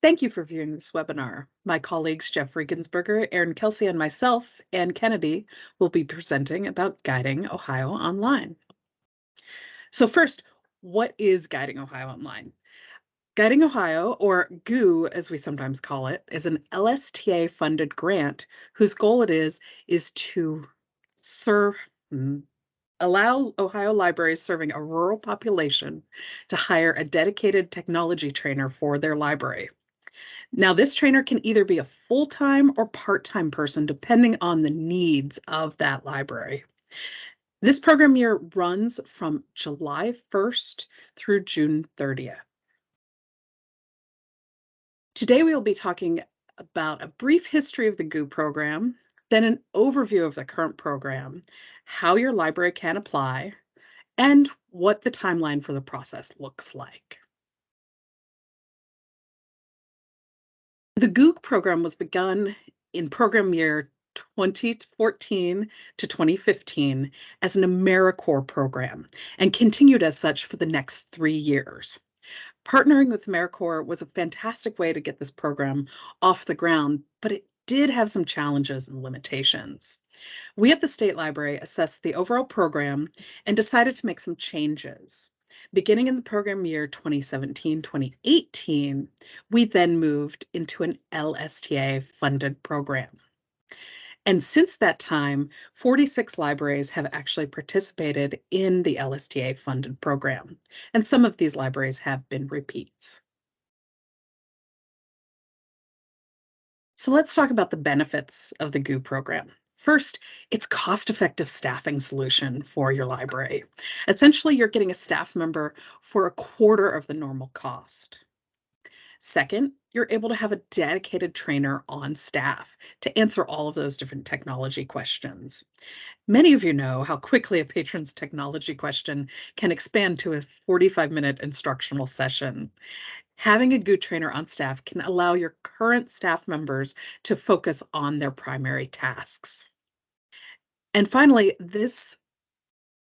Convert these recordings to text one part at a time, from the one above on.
Thank you for viewing this webinar. My colleagues Jeff Regensberger, Aaron Kelsey, and myself, Ann Kennedy, will be presenting about Guiding Ohio Online. So first, what is Guiding Ohio Online? Guiding Ohio, or GOO as we sometimes call it, is an LSTA-funded grant whose goal it is to serve allow Ohio libraries serving a rural population to hire a dedicated technology trainer for their library. Now, this trainer can either be a full-time or part-time person, depending on the needs of that library. This program year runs from July 1st through June 30th. Today, we will be talking about a brief history of the GOO program, then an overview of the current program, how your library can apply, and what the timeline for the process looks like. The GOO program was begun in program year 2014 to 2015 as an AmeriCorps program and continued as such for the next 3 years. Partnering with AmeriCorps was a fantastic way to get this program off the ground, but it did have some challenges and limitations. We at the State Library assessed the overall program and decided to make some changes. Beginning in the program year 2017-2018, we then moved into an LSTA-funded program. And since that time, 46 libraries have actually participated in the LSTA-funded program, and some of these libraries have been repeats. So let's talk about the benefits of the GOO program. First, it's cost-effective staffing solution for your library. Essentially, you're getting a staff member for a quarter of the normal cost. Second, you're able to have a dedicated trainer on staff to answer all of those different technology questions. Many of you know how quickly a patron's technology question can expand to a 45-minute instructional session. Having a GOO trainer on staff can allow your current staff members to focus on their primary tasks. And finally, this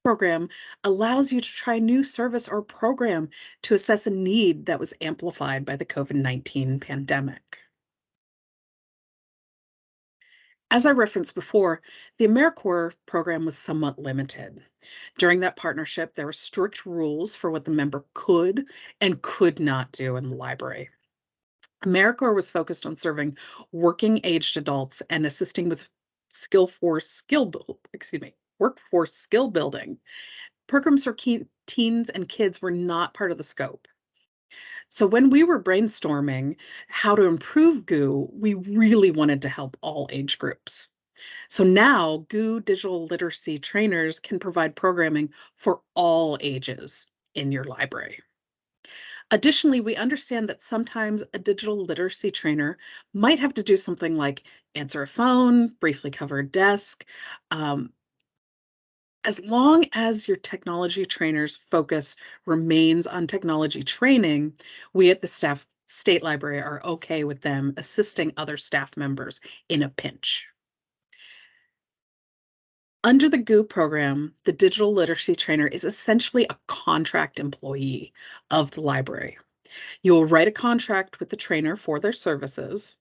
program allows you to try a new service or program to assess a need that was amplified by the COVID-19 pandemic. As I referenced before, the AmeriCorps program was somewhat limited. During that partnership, there were strict rules for what the member could and could not do in the library. AmeriCorps was focused on serving working-aged adults and assisting with workforce skill building. Programs for teens and kids were not part of the scope. So when we were brainstorming how to improve GOO, we really wanted to help all age groups. So now GOO digital literacy trainers can provide programming for all ages in your library. Additionally, we understand that sometimes a digital literacy trainer might have to do something like answer a phone, briefly cover a desk. As long as your technology trainer's focus remains on technology training, we at the State Library are okay with them assisting other staff members in a pinch. Under the GOO program, the digital literacy trainer is essentially a contract employee of the library. You'll write a contract with the trainer for their services,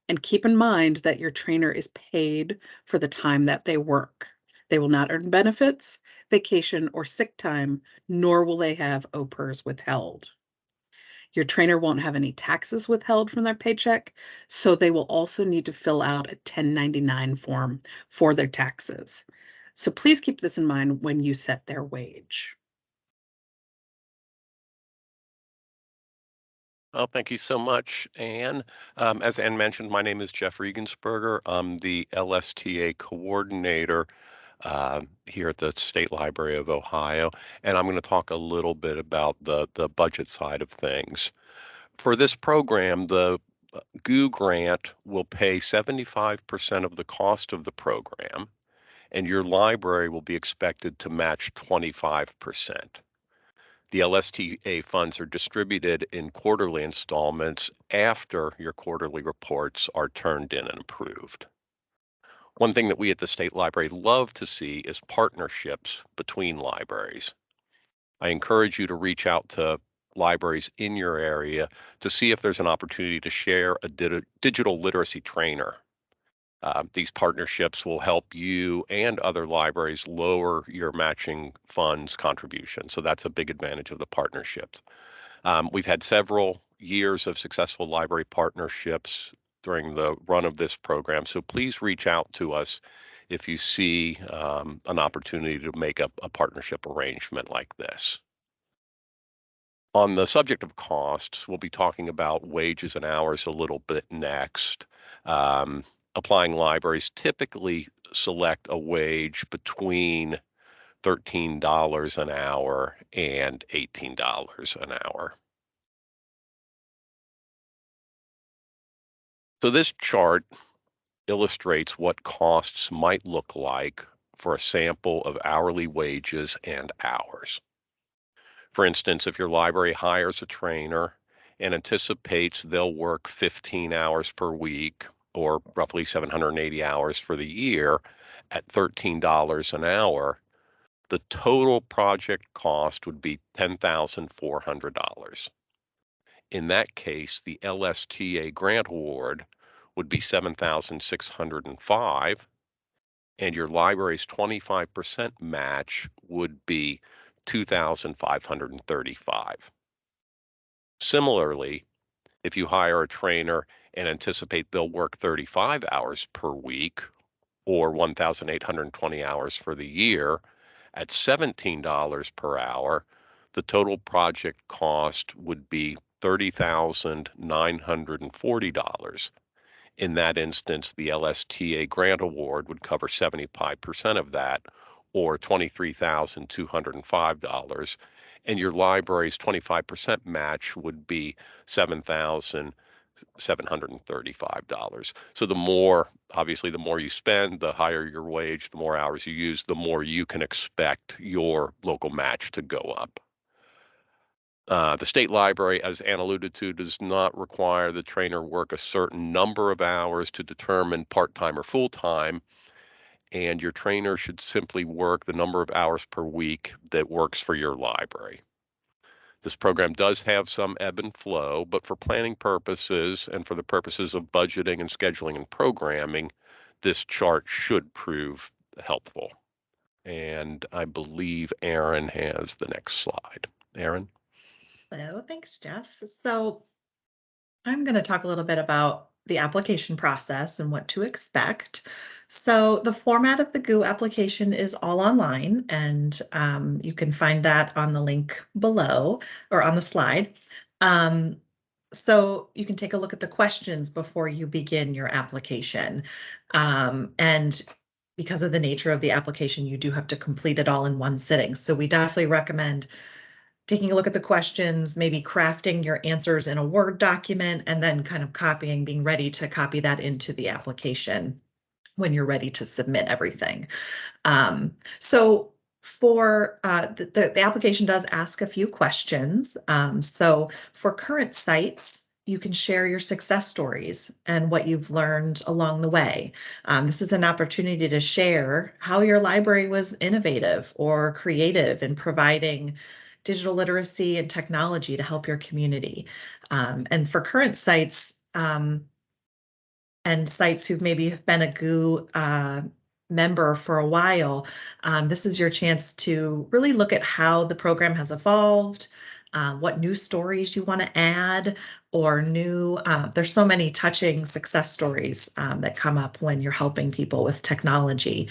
and keep in mind that your trainer is paid for the time that they work. They will not earn benefits, vacation, or sick time, nor will they have OPERS withheld. Your trainer won't have any taxes withheld from their paycheck, so they will also need to fill out a 1099 form for their taxes. So please keep this in mind when you set their wage. Well, thank you so much, Anne. As Anne mentioned, my name is Jeff Regensberger. I'm the LSTA coordinator here at the State Library of Ohio, and I'm going to talk a little bit about the budget side of things. For this program, the GOO grant will pay 75% of the cost of the program, and your library will be expected to match 25%. The LSTA funds are distributed in quarterly installments after your quarterly reports are turned in and approved. One thing that we at the State Library love to see is partnerships between libraries. I encourage you to reach out to libraries in your area to see if there's an opportunity to share a digital literacy trainer. These partnerships will help you and other libraries lower your matching funds contribution. So that's a big advantage of the partnerships. We've had several years of successful library partnerships during the run of this program. So please reach out to us if you see an opportunity to make a partnership arrangement like this. On the subject of costs, we'll be talking about wages and hours a little bit next. Um, Applying libraries typically select a wage between $13 an hour and $18 an hour. So this chart illustrates what costs might look like for a sample of hourly wages and hours. For instance, if your library hires a trainer and anticipates they'll work 15 hours per week or roughly 780 hours for the year at $13 an hour, the total project cost would be $10,400. In that case, the LSTA grant award would be 7,605, and your library's 25% match would be 2,535. Similarly, if you hire a trainer and anticipate they'll work 35 hours per week or 1,820 hours for the year at $17 per hour, the total project cost would be $30,940. In that instance, the LSTA grant award would cover 75% of that, or $23,205, and your library's 25% match would be $7,735. So obviously, the more you spend, the higher your wage, the more hours you use, the more you can expect your local match to go up. The state library, as Ann alluded to, does not require the trainer work a certain number of hours to determine part-time or full-time, and your trainer should simply work the number of hours per week that works for your library. This program does have some ebb and flow, but for planning purposes and for the purposes of budgeting and scheduling and programming, this chart should prove helpful. And I believe Aaron has the next slide. Aaron? Hello, thanks, Jeff. So I'm going to talk a little bit about the application process and what to expect. So the format of the GU application is all online, and you can find that on the link below or on the slide. So you can take a look at the questions before you begin your application. And because of the nature of the application, you do have to complete it all in one sitting. So we definitely recommend taking a look at the questions, maybe crafting your answers in a Word document, and then kind of being ready to copy that into the application when you're ready to submit everything. So for the application does ask a few questions. So for current sites, you can share your success stories and what you've learned along the way. This is an opportunity to share how your library was innovative or creative in providing digital literacy and technology to help your community. And for current sites, and sites who've maybe been a GU member for a while, this is your chance to really look at how the program has evolved, what new stories you want to add, or there's so many touching success stories that come up when you're helping people with technology.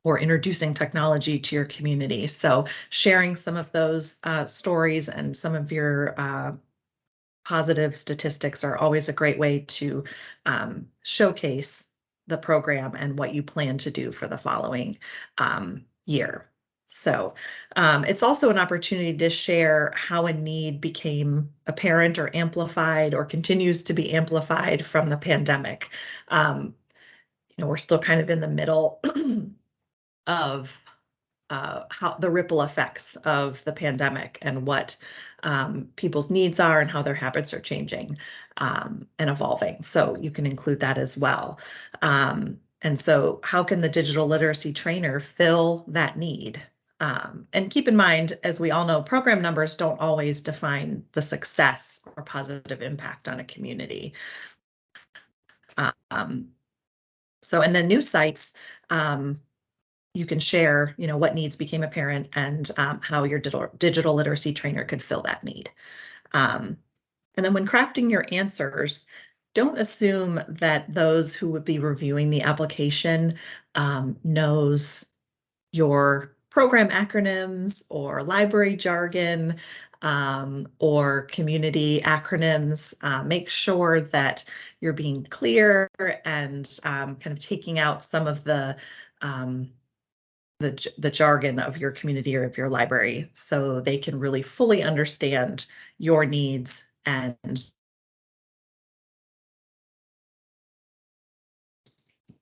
Or introducing technology to your community. So sharing some of those stories and some of your positive statistics are always a great way to showcase the program and what you plan to do for the following year. So it's also an opportunity to share how a need became apparent or amplified or continues to be amplified from the pandemic. We're still kind of in the middle of how the ripple effects of the pandemic and what people's needs are and how their habits are changing and evolving. So you can include that as well. And so how can the digital literacy trainer fill that need? And keep in mind, as we all know, program numbers don't always define the success or positive impact on a community. Um, so in the new sites, you can share, what needs became apparent and how your digital literacy trainer could fill that need. And then when crafting your answers, don't assume that those who would be reviewing the application knows your program acronyms or library jargon or community acronyms. Make sure that you're being clear and kind of taking out some of um, the jargon of your community or of your library so they can really fully understand your needs and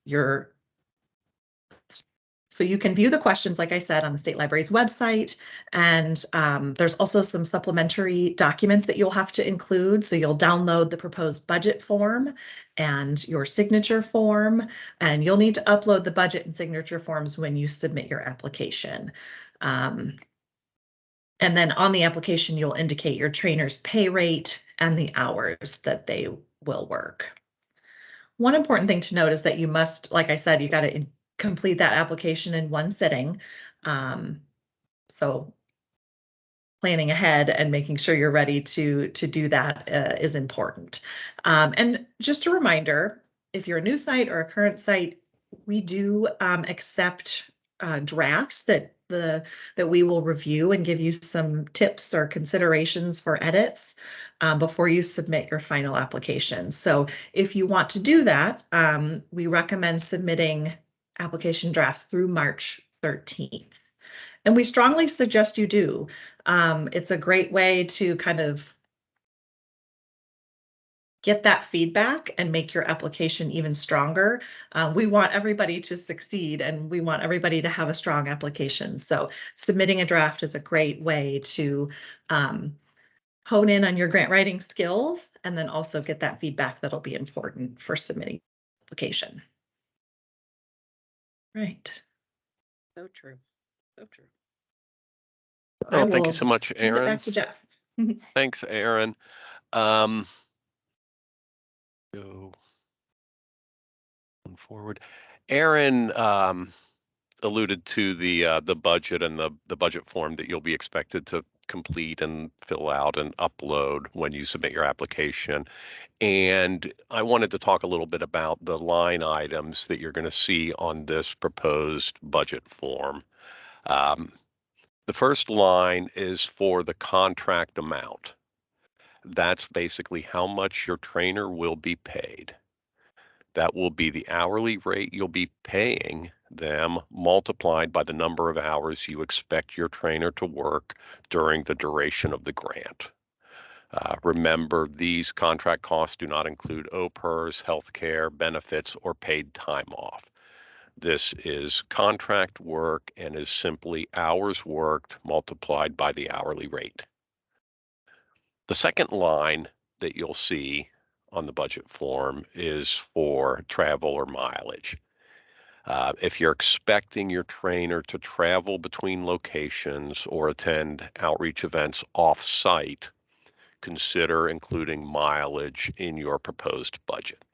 your so you can view the questions, like I said, on the State Library's website. And there's also some supplementary documents that you'll have to include. So you'll download the proposed budget form and your signature form, and you'll need to upload the budget and signature forms when you submit your application. And then on the application, you'll indicate your trainer's pay rate and the hours that they will work. One important thing to note is that you must, like I said, you got to complete that application in one sitting. So planning ahead and making sure you're ready to do that is important. And just a reminder, if you're a new site or a current site, we do accept drafts that we will review and give you some tips or considerations for edits before you submit your final application. So if you want to do that, we recommend submitting application drafts through March 13th. And we strongly suggest you do. It's a great way to kind of get that feedback and make your application even stronger. We want everybody to succeed and we want everybody to have a strong application. So submitting a draft is a great way to hone in on your grant writing skills and then also get that feedback that'll be important for submitting application. Right. So true. So true. Oh, thank you so much, hand it Erin. back to Jeff. Thanks, Erin. Go forward. Erin alluded to the budget and the budget form that you'll be expected to complete and fill out and upload when you submit your application. And I wanted to talk a little bit about the line items that you're going to see on this proposed budget form. The first line is for the contract amount. That's basically how much your trainer will be paid. That will be the hourly rate you'll be paying them multiplied by the number of hours you expect your trainer to work during the duration of the grant. Remember, these contract costs do not include OPERS, healthcare, benefits, or paid time off. This is contract work and is simply hours worked multiplied by the hourly rate. The second line that you'll see on the budget form is for travel or mileage. If you're expecting your trainer to travel between locations or attend outreach events off-site, consider including mileage in your proposed budget.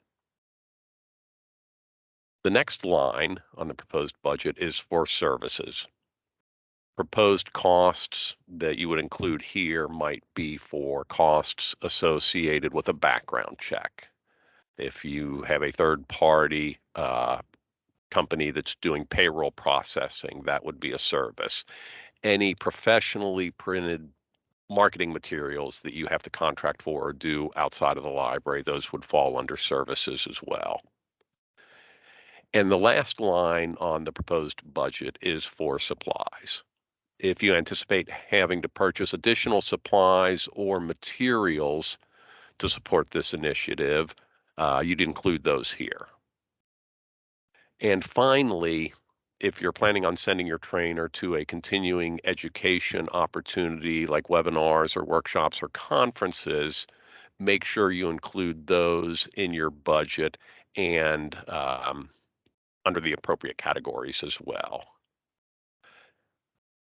The next line on the proposed budget is for services. Proposed costs that you would include here might be for costs associated with a background check. If you have a third party company that's doing payroll processing, that would be a service. Any professionally printed marketing materials that you have to contract for or do outside of the library, those would fall under services as well. And the last line on the proposed budget is for supplies. If you anticipate having to purchase additional supplies or materials to support this initiative, you'd include those here. And finally, if you're planning on sending your trainer to a continuing education opportunity like webinars or workshops or conferences, make sure you include those in your budget and under the appropriate categories as well.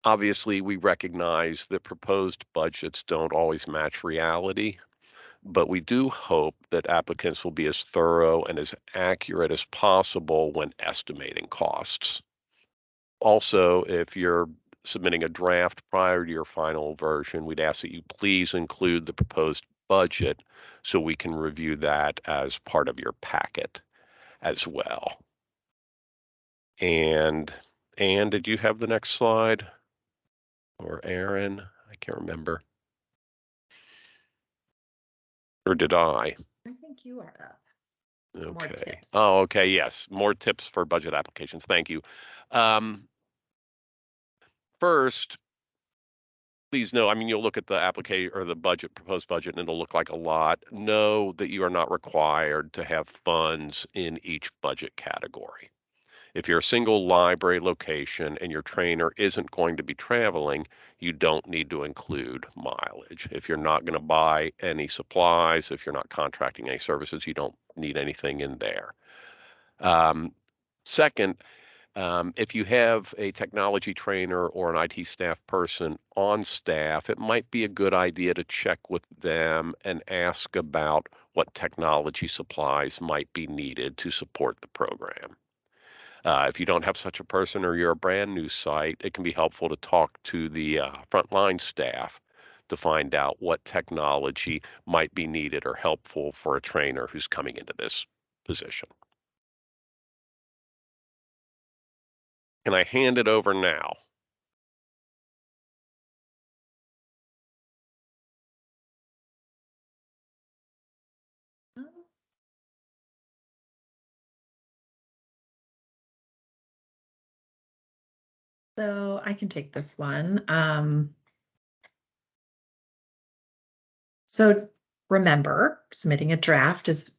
Obviously, we recognize that proposed budgets don't always match reality, but we do hope that applicants will be as thorough and as accurate as possible when estimating costs. Also, if you're submitting a draft prior to your final version, we'd ask that you please include the proposed budget so we can review that as part of your packet as well. And did you have the next slide? Or Aaron? I can't remember. Or did I? I think you are up. More Okay. tips. Oh, okay. Yes. More tips for budget applications. Thank you. Um, First, please know, I mean, you'll look at the application or the budget, proposed budget, and it'll look like a lot. Know that you are not required to have funds in each budget category. If you're a single library location and your trainer isn't going to be traveling, you don't need to include mileage. If you're not going to buy any supplies, if you're not contracting any services, you don't need anything in there. Um, Second, if you have a technology trainer or an IT staff person on staff, it might be a good idea to check with them and ask about what technology supplies might be needed to support the program. If you don't have such a person or you're a brand new site, it can be helpful to talk to the frontline staff to find out what technology might be needed or helpful for a trainer who's coming into this position. Can I hand it over now? So I can take this one. So remember, submitting a draft is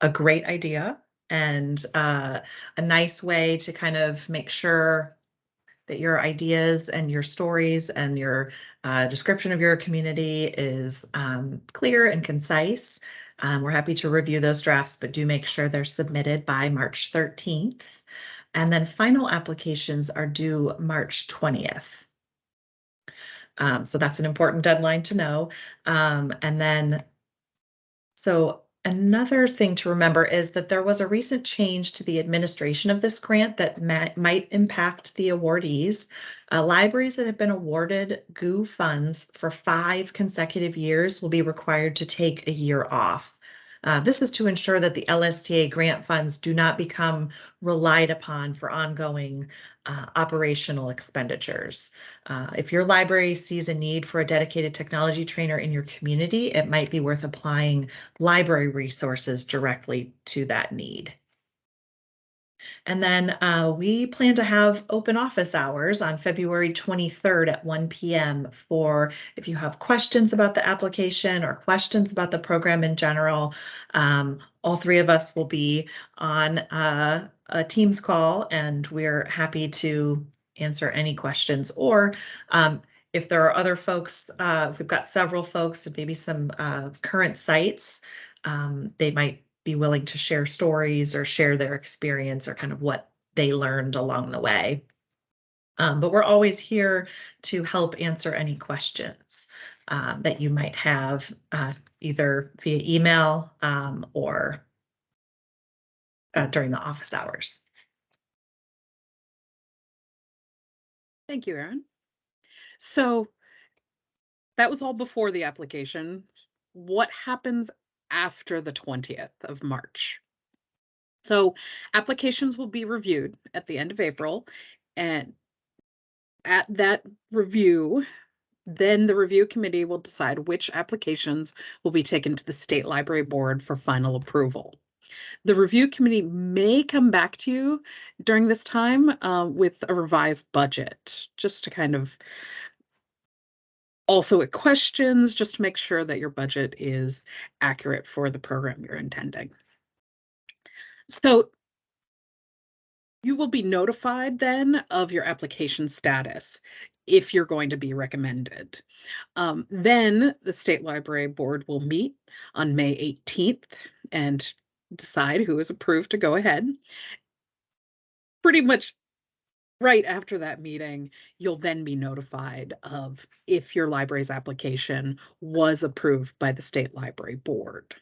a great idea and a nice way to kind of make sure that your ideas and your stories and your description of your community is clear and concise. We're happy to review those drafts, but do make sure they're submitted by March 13th. And then final applications are due March 20th. So that's an important deadline to know. And then, so another thing to remember is that there was a recent change to the administration of this grant that might impact the awardees. Libraries that have been awarded GOO funds for 5 consecutive years will be required to take a year off. This is to ensure that the LSTA grant funds do not become relied upon for ongoing operational expenditures. If your library sees a need for a dedicated technology trainer in your community, it might be worth applying library resources directly to that need. And then we plan to have open office hours on February 23rd at 1 p.m. for if you have questions about the application or questions about the program in general. All 3 of us will be on a Teams call, and we're happy to answer any questions. Or if there are other folks, if we've got several folks and maybe some current sites, they might be willing to share stories or share their experience or kind of what they learned along the way. But we're always here to help answer any questions that you might have, either via email or during the office hours. Thank you, Erin. So that was all before the application. What happens after the 20th of March? So applications will be reviewed at the end of April, and at that review, then the review committee will decide which applications will be taken to the State Library Board for final approval. The review committee may come back to you during this time with a revised budget, just to kind of also with questions, just to make sure that your budget is accurate for the program you're intending. So you will be notified then of your application status if you're going to be recommended. Then the State Library Board will meet on May 18th and decide who is approved to go ahead. Pretty much Right after that meeting, you'll then be notified of if your library's application was approved by the state library board.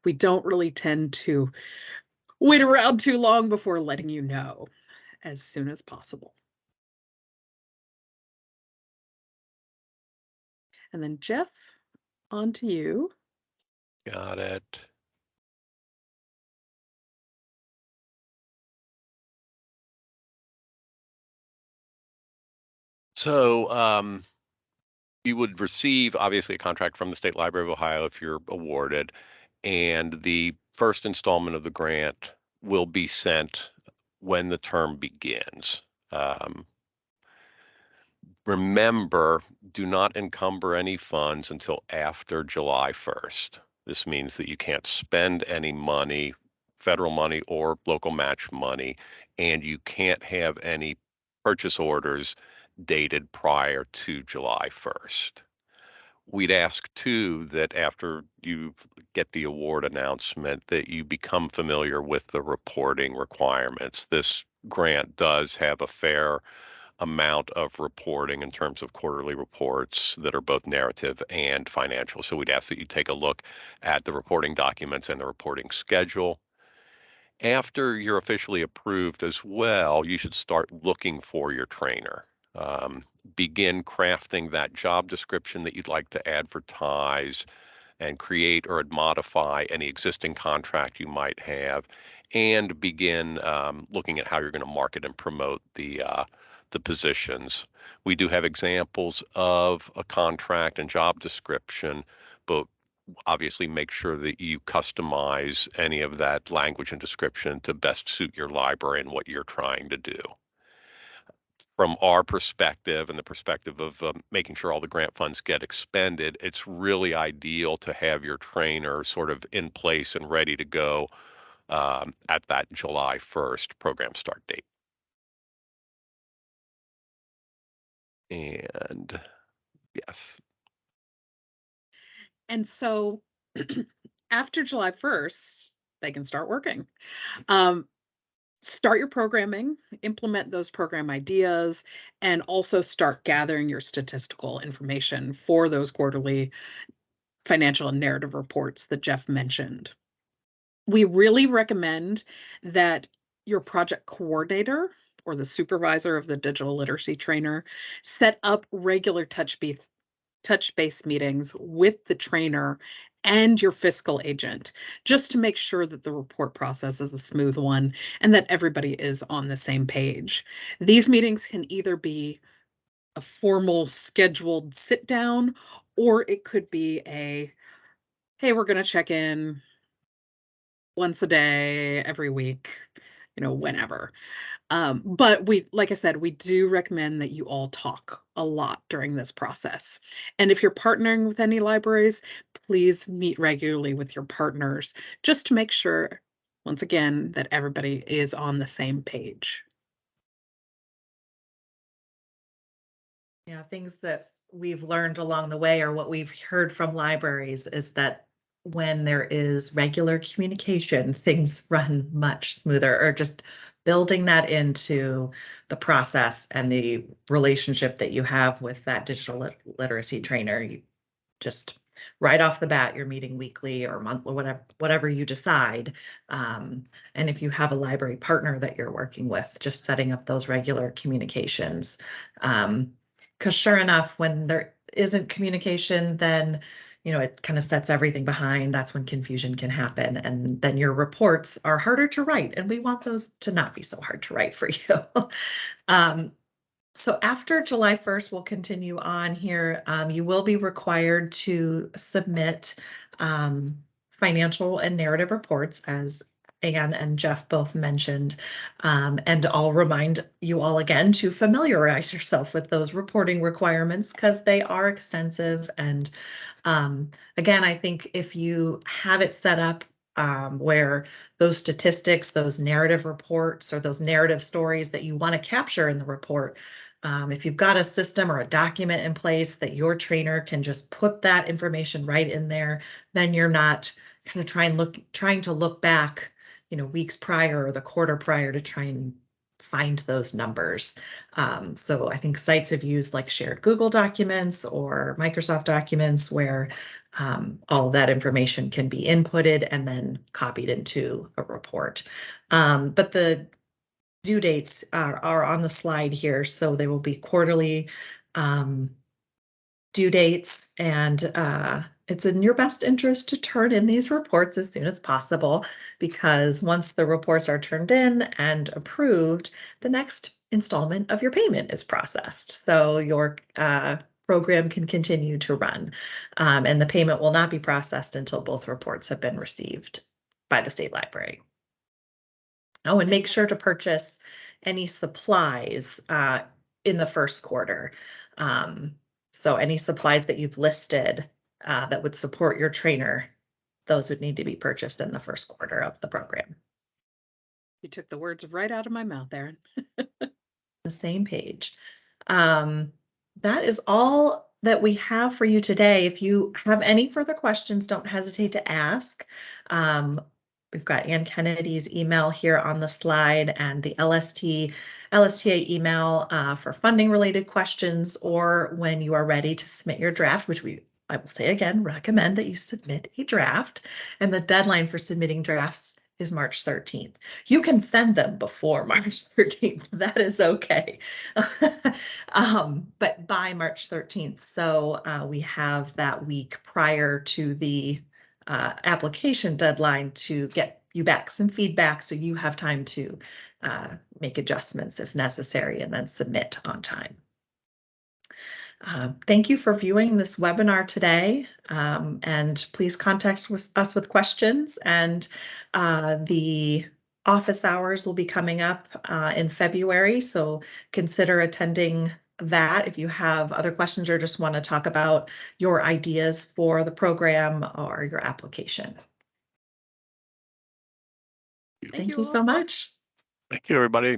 We don't really tend to wait around too long before letting you know as soon as possible. And then Jeff, on to you. Got it. So, you would receive obviously a contract from the State Library of Ohio if you're awarded, and the first installment of the grant will be sent when the term begins. Um, Remember, do not encumber any funds until after July 1st. This means that you can't spend any money, federal money or local match money, and you can't have any purchase orders dated prior to July 1st. We'd ask too that after you get the award announcement that you become familiar with the reporting requirements. This grant does have a fair amount of reporting in terms of quarterly reports that are both narrative and financial. So we'd ask that you take a look at the reporting documents and the reporting schedule. After you're officially approved as well, you should start looking for your trainer. Um, Begin crafting that job description that you'd like to advertise and create or modify any existing contract you might have, and begin looking at how you're going to market and promote the positions. We do have examples of a contract and job description, but obviously make sure that you customize any of that language and description to best suit your library and what you're trying to do. From our perspective and the perspective of making sure all the grant funds get expended, it's really ideal to have your trainer sort of in place and ready to go at that July 1st program start date. And yes. And so after July 1st, they can start working. Um, Start your programming, implement those program ideas, and also start gathering your statistical information for those quarterly financial and narrative reports that Jeff mentioned. We really recommend that your project coordinator or the supervisor of the digital literacy trainer set up regular touch base meetings with the trainer and your fiscal agent, just to make sure that the report process is a smooth one and that everybody is on the same page. These meetings can either be a formal scheduled sit down, or it could be a, hey, we're going to check in once a day, every week, whenever. But like I said, we do recommend that you all talk a lot during this process. And if you're partnering with any libraries, please meet regularly with your partners just to make sure, once again, that everybody is on the same page. Yeah, things that we've learned along the way or what we've heard from libraries is that when there is regular communication, things run much smoother, or just building that into the process and the relationship that you have with that digital literacy trainer. You just right off the bat, you're meeting weekly or monthly, whatever you decide. And if you have a library partner that you're working with, just setting up those regular communications. Because sure enough, when there isn't communication, then it kind of sets everything behind. That's when confusion can happen. And then your reports are harder to write. And we want those to not be so hard to write for you. um, so after July 1st, we'll continue on here. You will be required to submit financial and narrative reports, as Anne and Jeff both mentioned. And I'll remind you all again to familiarize yourself with those reporting requirements because they are extensive. And again, I think if you have it set up where those statistics, those narrative reports, or those narrative stories that you want to capture in the report, if you've got a system or a document in place that your trainer can just put that information right in there, then you're not kind of trying to look back, weeks prior or the quarter prior to try and find those numbers. So I think sites have used like shared Google documents or Microsoft documents where all of that information can be inputted and then copied into a report. But the due dates are on the slide here, so they will be quarterly due dates, and it's in your best interest to turn in these reports as soon as possible, because once the reports are turned in and approved, the next installment of your payment is processed. So your program can continue to run, and the payment will not be processed until both reports have been received by the state library. Oh, and make sure to purchase any supplies in the first quarter. So any supplies that you've listed that would support your trainer, those would need to be purchased in the first quarter of the program. You took the words right out of my mouth, Erin. The same page. That is all that we have for you today. If you have any further questions, don't hesitate to ask. We've got Ann Kennedy's email here on the slide and the LSTA email for funding related questions, or when you are ready to submit your draft, which I will say again, recommend that you submit a draft. And the deadline for submitting drafts is March 13th. You can send them before March 13th. That is okay. But by March 13th. So we have that week prior to the application deadline to get you back some feedback, so you have time to make adjustments if necessary and then submit on time. Thank you for viewing this webinar today, and please contact us with questions, and the office hours will be coming up in February, so consider attending that if you have other questions or just want to talk about your ideas for the program or your application. Thank you so much. Thank you, everybody.